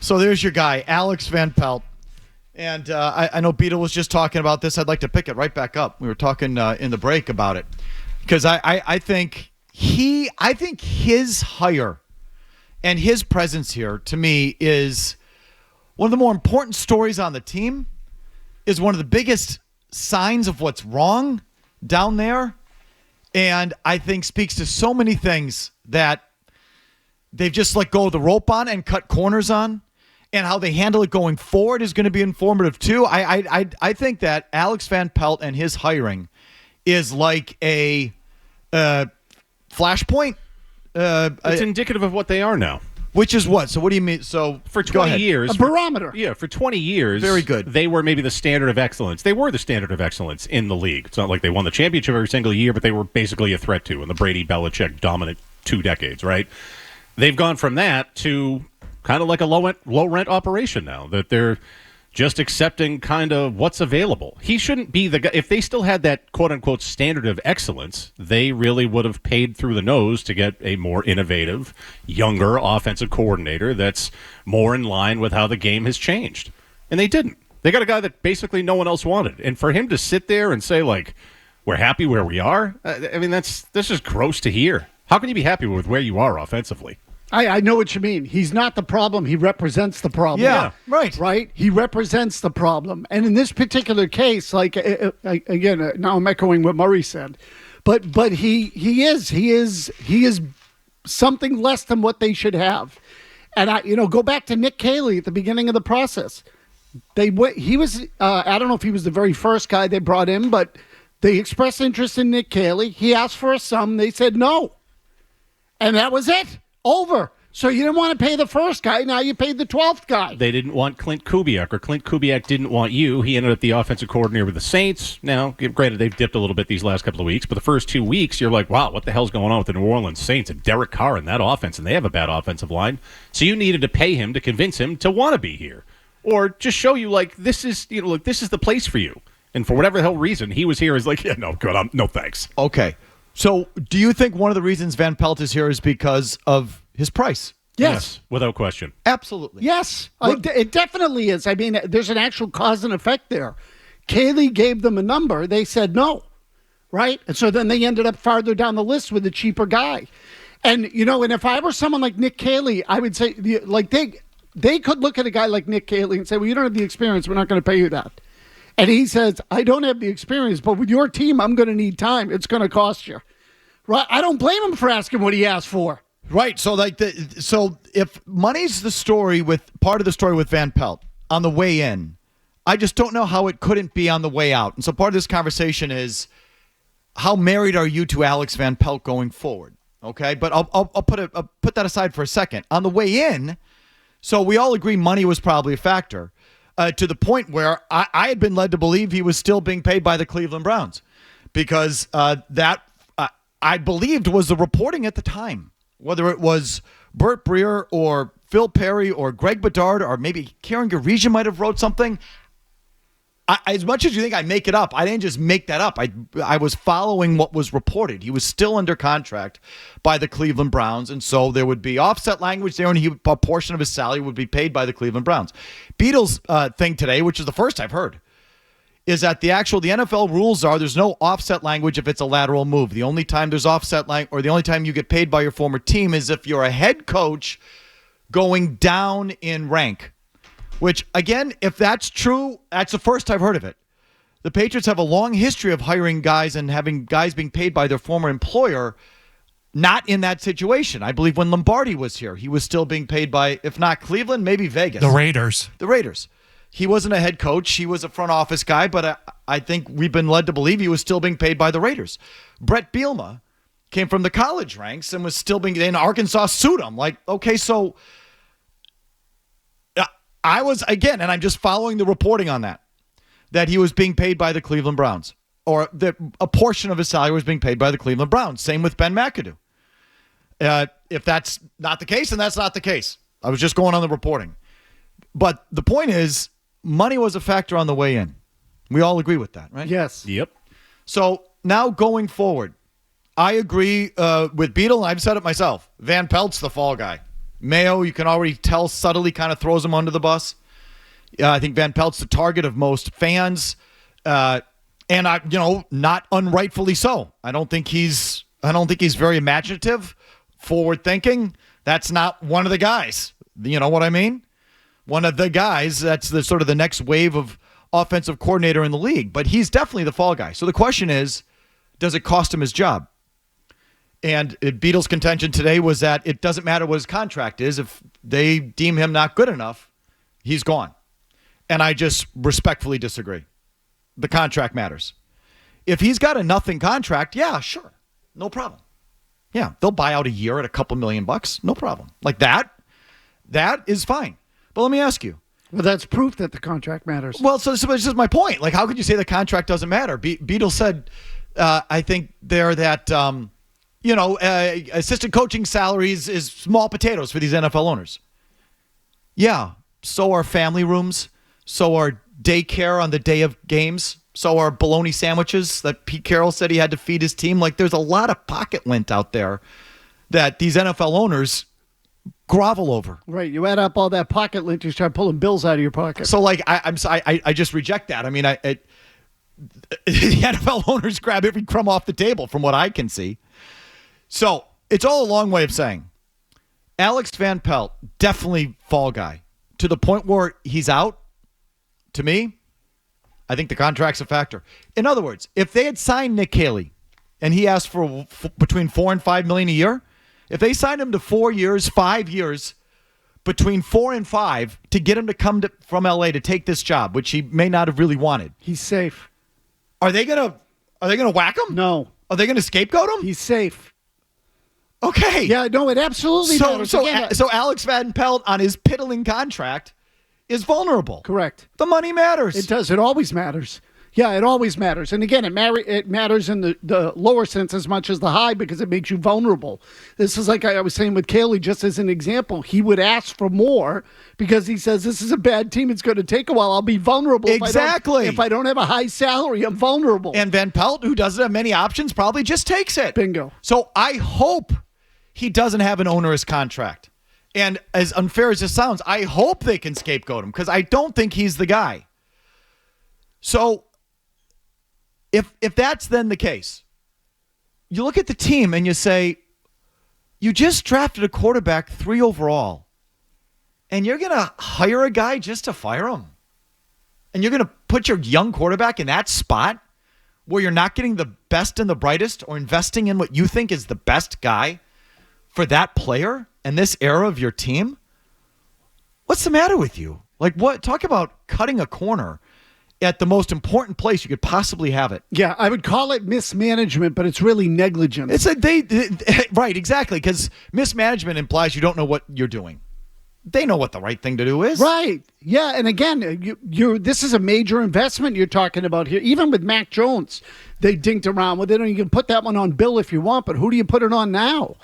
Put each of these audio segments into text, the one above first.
So there's your guy, Alex Van Pelt. And I know Beetle was just talking about this. I'd like to pick it right back up. We were talking in the break about it. Because I think his hire and his presence here, to me, is one of the more important stories on the team, is one of the biggest signs of what's wrong down there, and I think speaks to so many things that they've just let go of the rope on and cut corners on, and how they handle it going forward is going to be informative too. I think that Alex Van Pelt and his hiring is like a flashpoint. It's indicative of what they are now. Which is what? So what do you mean? So for 20 years, a barometer. For 20 years, very good. They were maybe the standard of excellence. They were the standard of excellence in the league. It's not like they won the championship every single year, but they were basically a threat to in the Brady Belichick dominant 2 decades, right? They've gone from that to kind of like a low rent operation now, that they're just accepting kind of what's available. He shouldn't be the guy. If they still had that quote-unquote standard of excellence, they really would have paid through the nose to get a more innovative, younger offensive coordinator that's more in line with how the game has changed. And they didn't. They got a guy that basically no one else wanted. And for him to sit there and say, like, we're happy where we are, I mean, this is gross to hear. How can you be happy with where you are offensively? I know what you mean. He's not the problem. He represents the problem. Yeah, right. Right? He represents the problem. And in this particular case, like, again, now I'm echoing what Murray said, but he is something less than what they should have. And go back to Nick Caley at the beginning of the process. He was I don't know if he was the very first guy they brought in, but they expressed interest in Nick Caley. He asked for a sum. They said no. And that was it. Over. So you didn't want to pay the first guy. Now you paid the 12th guy. They didn't want Clint Kubiak, or Clint Kubiak didn't want you. He ended up the offensive coordinator with the Saints. Now, granted, they've dipped a little bit these last couple of weeks, but the first 2 weeks, you're like, wow, what the hell's going on with the New Orleans Saints and Derek Carr and that offense, and they have a bad offensive line. So you needed to pay him to convince him to want to be here, or just show you, like, this is the place for you. And for whatever the hell reason, he was here as like, yeah, no, good, no thanks. Okay. So do you think one of the reasons Van Pelt is here is because of his price? Yes. Without question. Absolutely. Yes. It definitely is. I mean, there's an actual cause and effect there. Caley gave them a number. They said no. Right? And so then they ended up farther down the list with a cheaper guy. And, and if I were someone like Nick Caley, I would say, like, they could look at a guy like Nick Caley and say, well, you don't have the experience. We're not going to pay you that. And he says, I don't have the experience, but with your team, I'm going to need time. It's going to cost you. Right? I don't blame him for asking what he asked for. Right. So so if money's the story part of the story with Van Pelt on the way in, I just don't know how it couldn't be on the way out. And so part of this conversation is, how married are you to Alex Van Pelt going forward? Okay. But I'll put that aside for a second. On the way in, so we all agree money was probably a factor. To the point where I had been led to believe he was still being paid by the Cleveland Browns, because that I believed was the reporting at the time, whether it was Burt Breer or Phil Perry or Greg Bedard or maybe Karen Garegia might have wrote something. As much as you think I make it up, I didn't just make that up. I was following what was reported. He was still under contract by the Cleveland Browns, and so there would be offset language there, and a portion of his salary would be paid by the Cleveland Browns. Beatles thing today, which is the first I've heard, is that the NFL rules are there's no offset language if it's a lateral move. The only time there's offset language, or the only time you get paid by your former team, is if you're a head coach going down in rank. Which, again, if that's true, that's the first I've heard of it. The Patriots have a long history of hiring guys and having guys being paid by their former employer, not in that situation. I believe when Lombardi was here, he was still being paid by, if not Cleveland, maybe Vegas. The Raiders. The Raiders. He wasn't a head coach. He was a front office guy, but I think we've been led to believe he was still being paid by the Raiders. Brett Bielema came from the college ranks and was still being in Arkansas. Sued him. Like, okay, so I was, again, and I'm just following the reporting on that he was being paid by the Cleveland Browns, or that a portion of his salary was being paid by the Cleveland Browns. Same with Ben McAdoo. If that's not the case, then that's not the case. I was just going on the reporting. But the point is, money was a factor on the way in. We all agree with that, right? Yes. Yep. So now going forward, I agree with Beetle, and I've said it myself. Van Pelt's the fall guy. Mayo, you can already tell, subtly kind of throws him under the bus. I think Van Pelt's the target of most fans, and not unrightfully so. I don't think he's very imaginative, forward thinking. That's not one of the guys. You know what I mean? One of the guys that's the sort of the next wave of offensive coordinator in the league, but he's definitely the fall guy. So the question is, does it cost him his job? And Beadle's contention today was that it doesn't matter what his contract is. If they deem him not good enough, he's gone. And I just respectfully disagree. The contract matters. If he's got a nothing contract, yeah, sure. No problem. Yeah, they'll buy out a year at a couple $1,000,000. No problem. Like that is fine. But let me ask you. Well, that's proof that the contract matters. Well, so this is my point. Like, how could you say the contract doesn't matter? Beadle said, I think there that, assistant coaching salaries is small potatoes for these NFL owners. Yeah, so are family rooms. So are daycare on the day of games. So are bologna sandwiches that Pete Carroll said he had to feed his team. Like, there's a lot of pocket lint out there that these NFL owners grovel over. Right. You add up all that pocket lint, you start pulling bills out of your pocket. So, like, I just reject that. I mean, the NFL owners grab every crumb off the table from what I can see. So it's all a long way of saying Alex Van Pelt, definitely fall guy to the point where he's out. To me, I think the contract's a factor. In other words, if they had signed Nick Haley and he asked for between $4 and $5 million a year, if they signed him to 4 years, 5 years, between 4 and 5 to get him to come from LA to take this job, which he may not have really wanted, he's safe. Are they gonna whack him? No. Are they gonna scapegoat him? He's safe. Okay. Yeah, no, it absolutely matters. So Alex Van Pelt on his piddling contract is vulnerable. Correct. The money matters. It does. It always matters. Yeah, it always matters. And again, it matters in the lower sense as much as the high because it makes you vulnerable. This is like I was saying with Caley, just as an example. He would ask for more because he says, this is a bad team. It's going to take a while. I'll be vulnerable. Exactly. If I don't have a high salary, I'm vulnerable. And Van Pelt, who doesn't have many options, probably just takes it. Bingo. So I hope he doesn't have an onerous contract. And as unfair as this sounds, I hope they can scapegoat him because I don't think he's the guy. So if that's then the case, you look at the team and you say, you just drafted a quarterback 3 overall, and you're going to hire a guy just to fire him? And you're going to put your young quarterback in that spot where you're not getting the best and the brightest or investing in what you think is the best guy for that player and this era of your team? What's the matter with you? Like, what? Talk about cutting a corner at the most important place you could possibly have it. Yeah, I would call it mismanagement, but it's really negligence. Right, exactly, because mismanagement implies you don't know what you're doing. They know what the right thing to do is. Right. Yeah, and again, this is a major investment you're talking about here. Even with Mac Jones, they dinked around with it, and you can put that one on Bill if you want, but who do you put it on now?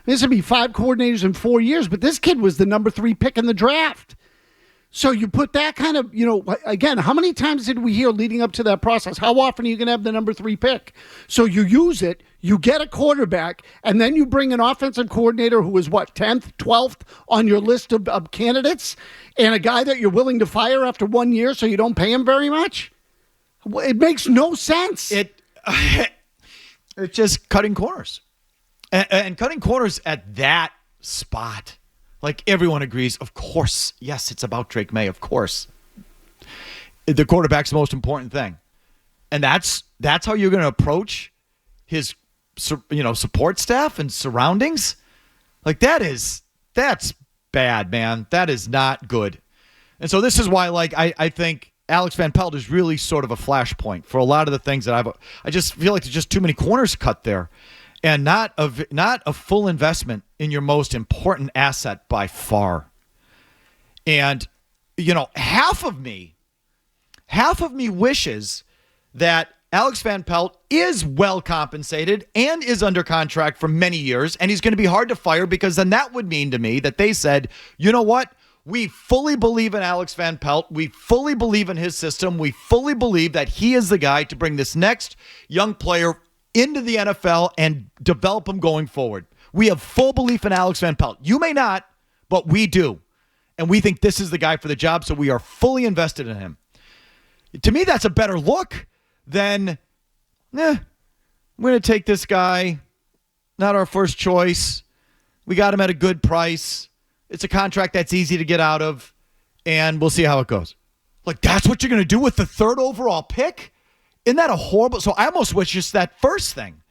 This would be 5 coordinators in 4 years, but this kid was the number 3 pick in the draft. So you put that kind of, again, how many times did we hear leading up to that process? How often are you going to have the number 3 pick? So you use it, you get a quarterback, and then you bring an offensive coordinator who is 10th, 12th on your list of candidates, and a guy that you're willing to fire after 1 year so you don't pay him very much? It makes no sense. It's just cutting corners. And cutting corners at that spot. Like, everyone agrees, of course, yes, it's about Drake May, of course. The quarterback's the most important thing. And that's how you're going to approach his support staff and surroundings. Like, that's bad, man. That is not good. And so this is why, like, I think Alex Van Pelt is really sort of a flashpoint for a lot of the things that I just feel like there's just too many corners cut there. And not a full investment in your most important asset by far. And, half of me wishes that Alex Van Pelt is well compensated and is under contract for many years, and he's going to be hard to fire, because then that would mean to me that they said, you know what? We fully believe in Alex Van Pelt. We fully believe in his system. We fully believe that he is the guy to bring this next young player into the NFL and develop him going forward. We have full belief in Alex Van Pelt. You may not, but we do. And we think this is the guy for the job, so we are fully invested in him. To me, that's a better look than, we're going to take this guy, not our first choice. We got him at a good price. It's a contract that's easy to get out of, and we'll see how it goes. Like, that's what you're going to do with the 3rd overall pick? Isn't that a horrible... So I almost wish just that first thing.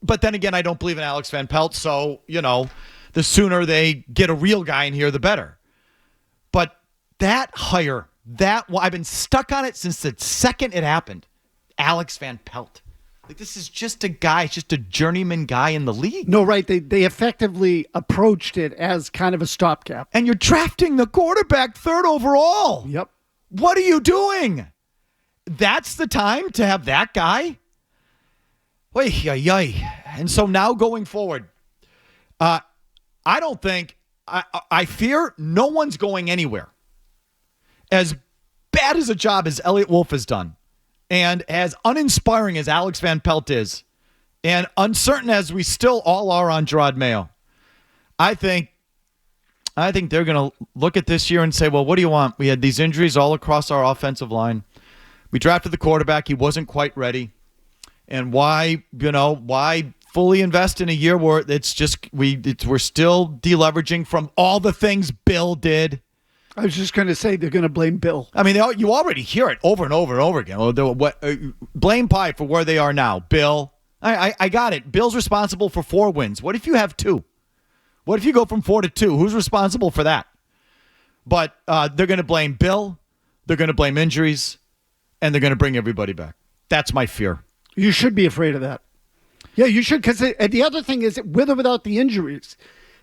But then again, I don't believe in Alex Van Pelt, so, the sooner they get a real guy in here, the better. But that hire, I've been stuck on it since the second it happened. Alex Van Pelt. Like, this is just a guy, it's just a journeyman guy in the league. No, right. They effectively approached it as kind of a stopgap. And you're drafting the quarterback 3rd overall. Yep. What are you doing? That's the time to have that guy? And so now going forward, I don't think, I fear no one's going anywhere. As bad as a job as Elliott Wolf has done, and as uninspiring as Alex Van Pelt is, and uncertain as we still all are on Gerard Mayo, I think they're going to look at this year and say, well, what do you want? We had these injuries all across our offensive line. We drafted the quarterback. He wasn't quite ready. And why fully invest in a year where we're still deleveraging from all the things Bill did? I was just going to say they're going to blame Bill. I mean, you already hear it over and over and over again. Blame Pie for where they are now. Bill. I got it. Bill's responsible for 4 wins. What if you have 2? What if you go from 4 to 2? Who's responsible for that? But they're going to blame Bill. They're going to blame injuries. And they're going to bring everybody back. That's my fear. You should be afraid of that. Yeah, you should. Because the other thing is, with or without the injuries,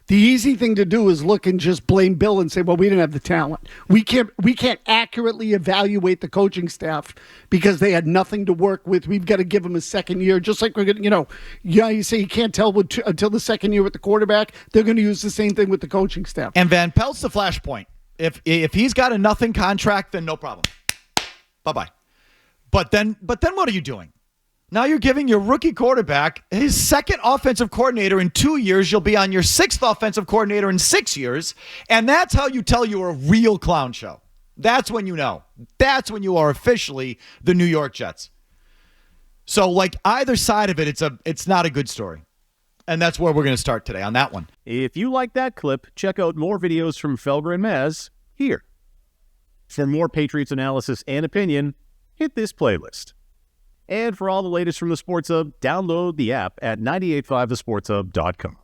the easy thing to do is look and just blame Bill and say, well, we didn't have the talent. We can't accurately evaluate the coaching staff because they had nothing to work with. We've got to give them a second year. Just like we're going to, you say you can't tell until the second year with the quarterback. They're going to use the same thing with the coaching staff. And Van Pelt's the flashpoint. If he's got a nothing contract, then no problem. Bye-bye. But then what are you doing? Now you're giving your rookie quarterback his 2nd offensive coordinator in 2 years. You'll be on your 6th offensive coordinator in 6 years. And that's how you tell you're a real clown show. That's when you know. That's when you are officially the New York Jets. So, like, either side of it, it's not a good story. And that's where we're going to start today on that one. If you like that clip, check out more videos from Felger and Mazz here. For more Patriots analysis and opinion, hit this playlist. And for all the latest from the Sports Hub, download the app at 985thesportshub.com.